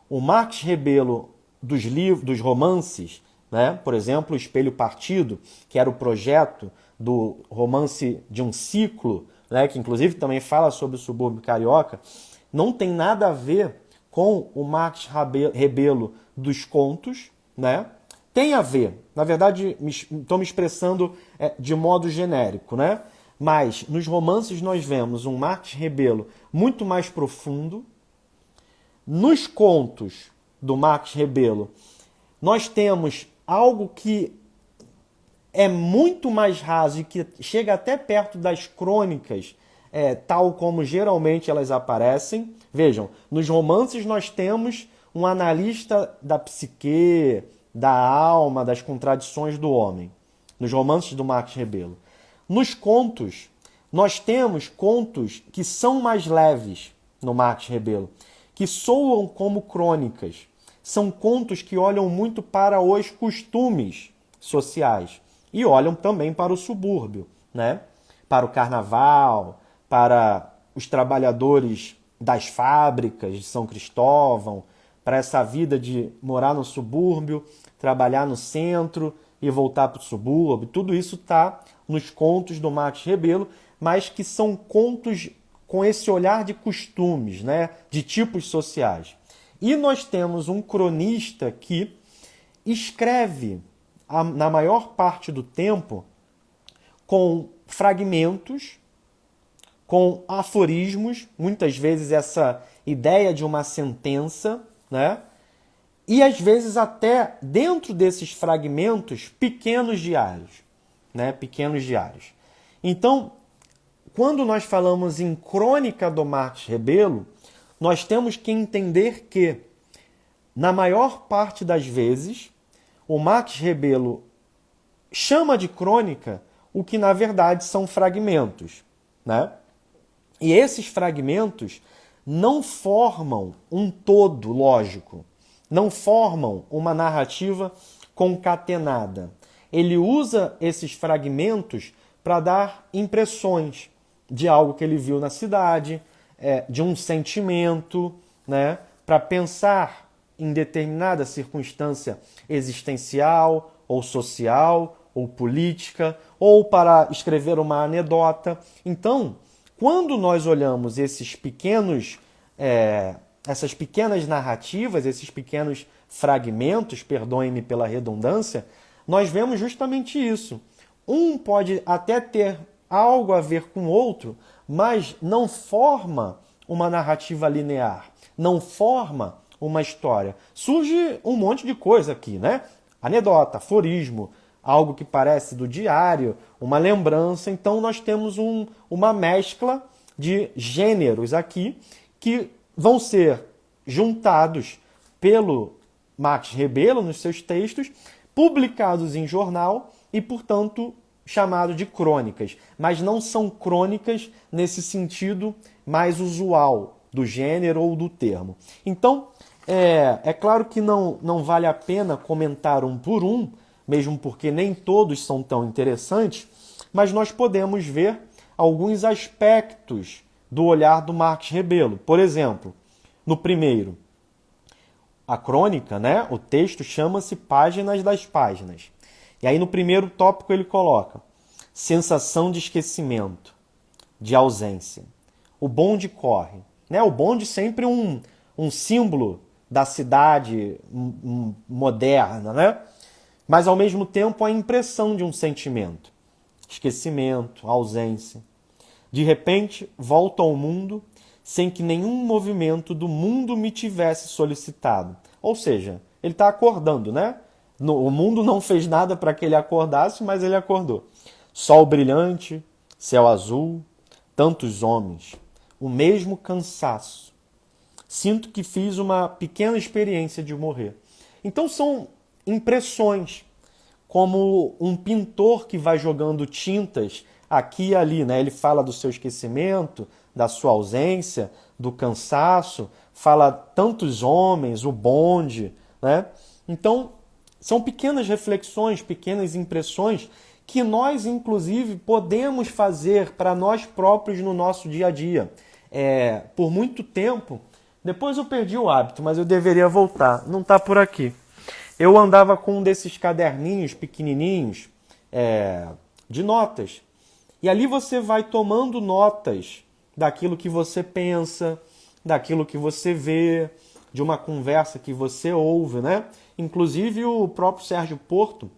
O Marques Rebelo dos romances, né? Por exemplo, O Espelho Partido, que era o projeto do romance de um ciclo, né? Que inclusive também fala sobre o subúrbio carioca, não tem nada a ver com o Marques Rebelo dos contos, né? Tem a ver, na verdade, estou me expressando de modo genérico, né? Mas nos romances nós vemos um Marques Rebelo muito mais profundo. Nos contos do Marques Rebelo, nós temos algo que é muito mais raso e que chega até perto das crônicas, tal como geralmente elas aparecem. Vejam, nos romances nós temos um analista da psique, da alma, das contradições do homem, nos romances do Marques Rebelo. Nos contos, nós temos contos que são mais leves no Marques Rebelo, que soam como crônicas. São contos que olham muito para os costumes sociais e olham também para o subúrbio, né? Para o carnaval, para os trabalhadores das fábricas de São Cristóvão, para essa vida de morar no subúrbio, trabalhar no centro e voltar para o subúrbio. Tudo isso está nos contos do Marcos Rebelo, mas que são contos com esse olhar de costumes, né? De tipos sociais. E nós temos um cronista que escreve, na maior parte do tempo, com fragmentos, com aforismos, muitas vezes essa ideia de uma sentença, né? E às vezes até dentro desses fragmentos, pequenos diários, né? Pequenos diários. Então, quando nós falamos em crônica do Marcos Rebelo, nós temos que entender que, na maior parte das vezes, o Marcos Rebelo chama de crônica o que, na verdade, são fragmentos, né? E esses fragmentos não formam um todo lógico, não formam uma narrativa concatenada. Ele usa esses fragmentos para dar impressões de algo que ele viu na cidade, de um sentimento, né? Para pensar em determinada circunstância existencial, ou social, ou política, ou para escrever uma anedota. Então, quando nós olhamos essas pequenas narrativas, esses pequenos fragmentos, perdoem-me pela redundância, nós vemos justamente isso. Um pode até ter algo a ver com o outro, mas não forma uma narrativa linear, não forma uma história. Surge um monte de coisa aqui, né? Anedota, aforismo, algo que parece do diário, uma lembrança. Então nós temos uma mescla de gêneros aqui que vão ser juntados pelo Marcos Rebelo nos seus textos, publicados em jornal e, portanto, chamado de crônicas. Mas não são crônicas nesse sentido mais usual do gênero ou do termo. Então, é claro que não vale a pena comentar um por um, mesmo porque nem todos são tão interessantes, mas nós podemos ver alguns aspectos do olhar do Marcos Rebelo. Por exemplo, no primeiro, a crônica, né? O texto chama-se Páginas das Páginas. E aí no primeiro tópico ele coloca sensação de esquecimento, de ausência. O bonde corre, né? O bonde sempre um símbolo da cidade moderna, né? Mas ao mesmo tempo a impressão de um sentimento. Esquecimento, ausência. De repente, volto ao mundo sem que nenhum movimento do mundo me tivesse solicitado. Ou seja, ele está acordando, né? O mundo não fez nada para que ele acordasse, mas ele acordou. Sol brilhante, céu azul, tantos homens, o mesmo cansaço. Sinto que fiz uma pequena experiência de morrer. Então são impressões, como um pintor que vai jogando tintas aqui e ali, né? Ele fala do seu esquecimento, da sua ausência, do cansaço, fala tantos homens, o bonde, né? Então, são pequenas reflexões, pequenas impressões que nós, inclusive, podemos fazer para nós próprios no nosso dia a dia. Por muito tempo, depois eu perdi o hábito, mas eu deveria voltar. Não está por aqui. Eu andava com um desses caderninhos pequenininhos de notas. E ali você vai tomando notas daquilo que você pensa, daquilo que você vê, de uma conversa que você ouve, né? Inclusive o próprio Sérgio Porto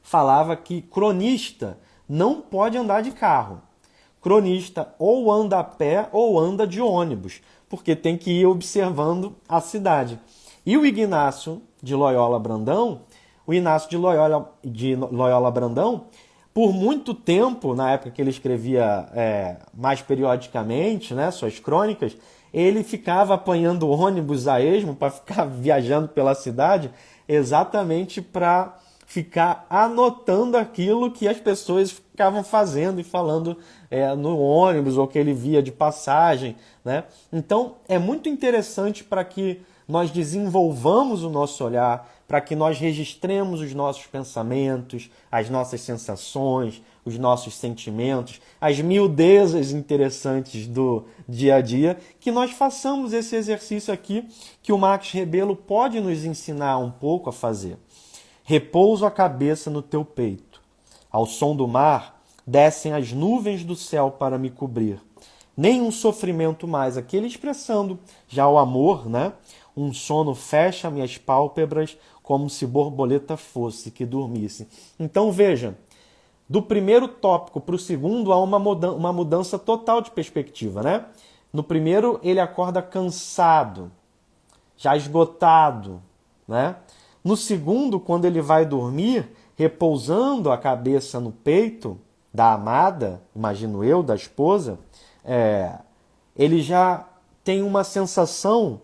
falava que cronista não pode andar de carro. Cronista ou anda a pé ou anda de ônibus, porque tem que ir observando a cidade. E o Ignacio de Loyola Brandão, por muito tempo, na época que ele escrevia mais periodicamente, né, suas crônicas, ele ficava apanhando ônibus a esmo para ficar viajando pela cidade, exatamente para ficar anotando aquilo que as pessoas ficavam fazendo e falando no ônibus ou que ele via de passagem, né? Então é muito interessante para que nós desenvolvamos o nosso olhar, para que nós registremos os nossos pensamentos, as nossas sensações, os nossos sentimentos, as miudezas interessantes do dia a dia, que nós façamos esse exercício aqui que o Max Rebelo pode nos ensinar um pouco a fazer. Repouso a cabeça no teu peito. Ao som do mar, descem as nuvens do céu para me cobrir. Nenhum sofrimento mais. Aqui ele expressando já o amor, né? Um sono fecha minhas pálpebras como se borboleta fosse que dormisse. Então veja, do primeiro tópico para o segundo há uma mudança total de perspectiva, né? No primeiro ele acorda cansado, já esgotado, né? No segundo, quando ele vai dormir, repousando a cabeça no peito da amada, imagino eu, da esposa, ele já tem uma sensação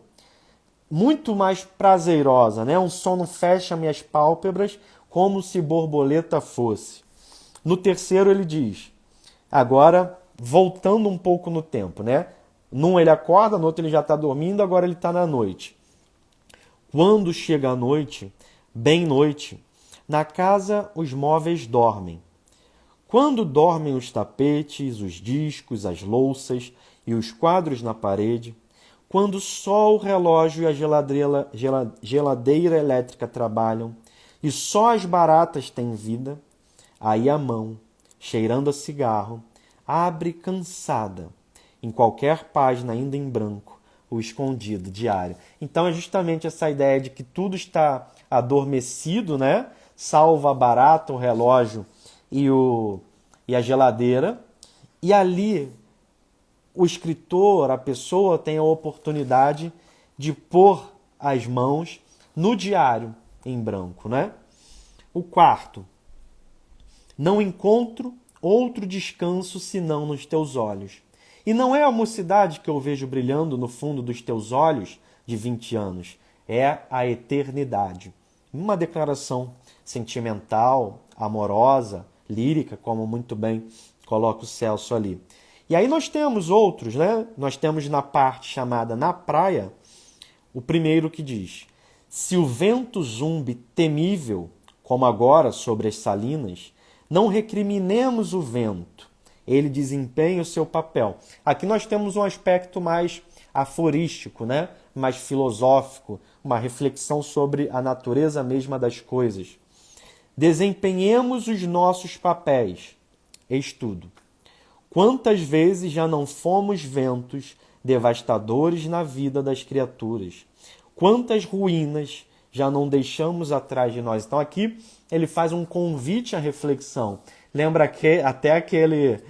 muito mais prazerosa, né? Um sono fecha minhas pálpebras como se borboleta fosse. No terceiro ele diz, agora voltando um pouco no tempo, né? Num ele acorda, no outro ele já está dormindo, agora ele está na noite. Quando chega a noite, bem noite, na casa os móveis dormem. Quando dormem os tapetes, os discos, as louças e os quadros na parede, quando só o relógio e a geladeira elétrica trabalham e só as baratas têm vida, aí a mão, cheirando a cigarro, abre cansada, em qualquer página ainda em branco, o escondido diário. Então é justamente essa ideia de que tudo está adormecido, né? Salvo a barata, o relógio e a geladeira. E ali o escritor, a pessoa tem a oportunidade de pôr as mãos no diário em branco, né? O quarto, não encontro outro descanso senão nos teus olhos. E não é a mocidade que eu vejo brilhando no fundo dos teus olhos de 20 anos, é a eternidade. Uma declaração sentimental, amorosa, lírica, como muito bem coloca o Celso ali. E aí nós temos outros, né? Nós temos na parte chamada Na Praia, o primeiro que diz: se o vento zumbe temível, como agora sobre as salinas, não recriminemos o vento, ele desempenha o seu papel. Aqui nós temos um aspecto mais aforístico, né? Mais filosófico, uma reflexão sobre a natureza mesma das coisas. Desempenhemos os nossos papéis. Eis tudo. Quantas vezes já não fomos ventos devastadores na vida das criaturas? Quantas ruínas já não deixamos atrás de nós? Então aqui ele faz um convite à reflexão. Lembra que até aquele...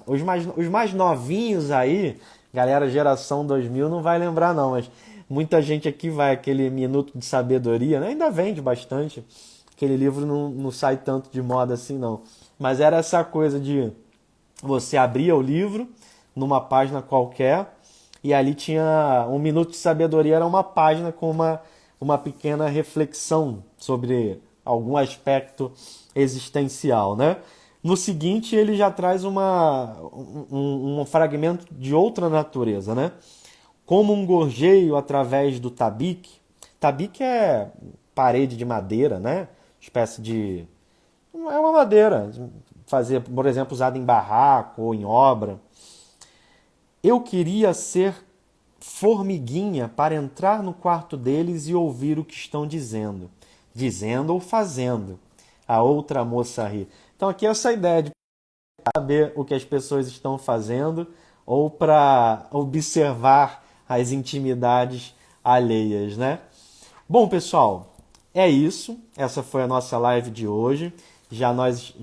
os mais novinhos aí, galera geração 2000 não vai lembrar não, mas muita gente aqui vai, aquele Minuto de Sabedoria, né? Ainda vende bastante, aquele livro não sai tanto de moda assim não, mas era essa coisa de você abria o livro numa página qualquer e ali tinha um Minuto de Sabedoria, era uma página com uma pequena reflexão sobre algum aspecto existencial, né? No seguinte, ele já traz um fragmento de outra natureza, né? Como um gorjeio através do tabique. Tabique é parede de madeira, né? Espécie de... é uma madeira, fazer, por exemplo, usada em barraco ou em obra. Eu queria ser formiguinha para entrar no quarto deles e ouvir o que estão dizendo. Dizendo ou fazendo. A outra moça ri. Então aqui é essa ideia de saber o que as pessoas estão fazendo ou para observar as intimidades alheias, né? Bom, pessoal, é isso. Essa foi a nossa live de hoje. Nós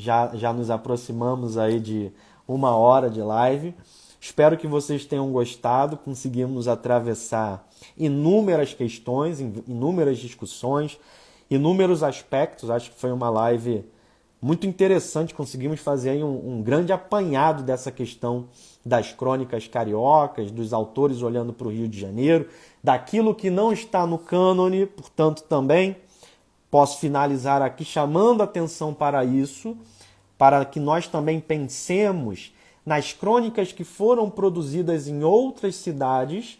nos aproximamos aí de 1 hora de live. Espero que vocês tenham gostado. Conseguimos atravessar inúmeras questões, inúmeras discussões, inúmeros aspectos. Acho que foi uma live muito interessante. Conseguimos fazer aí um grande apanhado dessa questão das crônicas cariocas, dos autores olhando para o Rio de Janeiro, daquilo que não está no cânone, portanto também posso finalizar aqui chamando a atenção para isso, para que nós também pensemos nas crônicas que foram produzidas em outras cidades,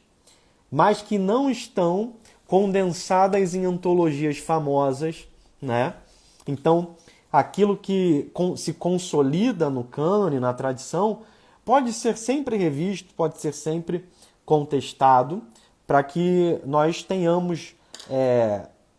mas que não estão condensadas em antologias famosas, né? Então, aquilo que se consolida no cânone, na tradição, pode ser sempre revisto, pode ser sempre contestado, para que nós tenhamos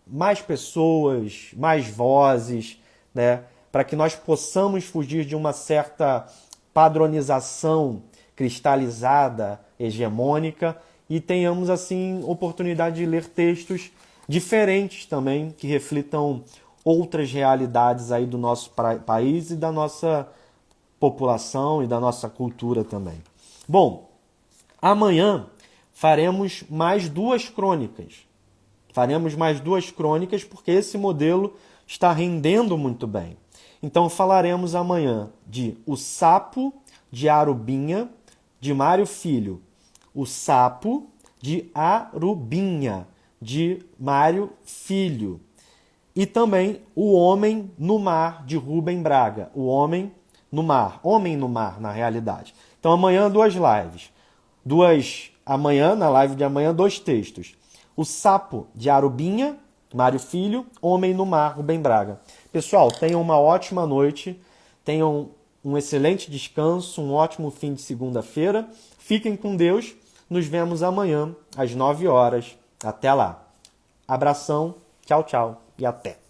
mais pessoas, mais vozes, né? Para que nós possamos fugir de uma certa padronização cristalizada, hegemônica, e tenhamos, assim, oportunidade de ler textos diferentes também, que reflitam outras realidades aí do nosso país e da nossa população e da nossa cultura também. Bom, amanhã faremos mais 2 crônicas. Faremos mais 2 crônicas porque esse modelo está rendendo muito bem. Então falaremos amanhã de O Sapo de Arubinha, de Mário Filho. O Sapo de Arubinha, de Mário Filho. E também O Homem no Mar, de Rubem Braga. O Homem no Mar. Homem no Mar, na realidade. Então amanhã 2 lives. Amanhã, na live de amanhã, 2 textos. O Sapo de Arubinha, Mário Filho. Homem no Mar, Rubem Braga. Pessoal, tenham uma ótima noite. Tenham um excelente descanso, um ótimo fim de segunda-feira. Fiquem com Deus. Nos vemos amanhã, às 9 horas. Até lá. Abração, tchau, tchau e até.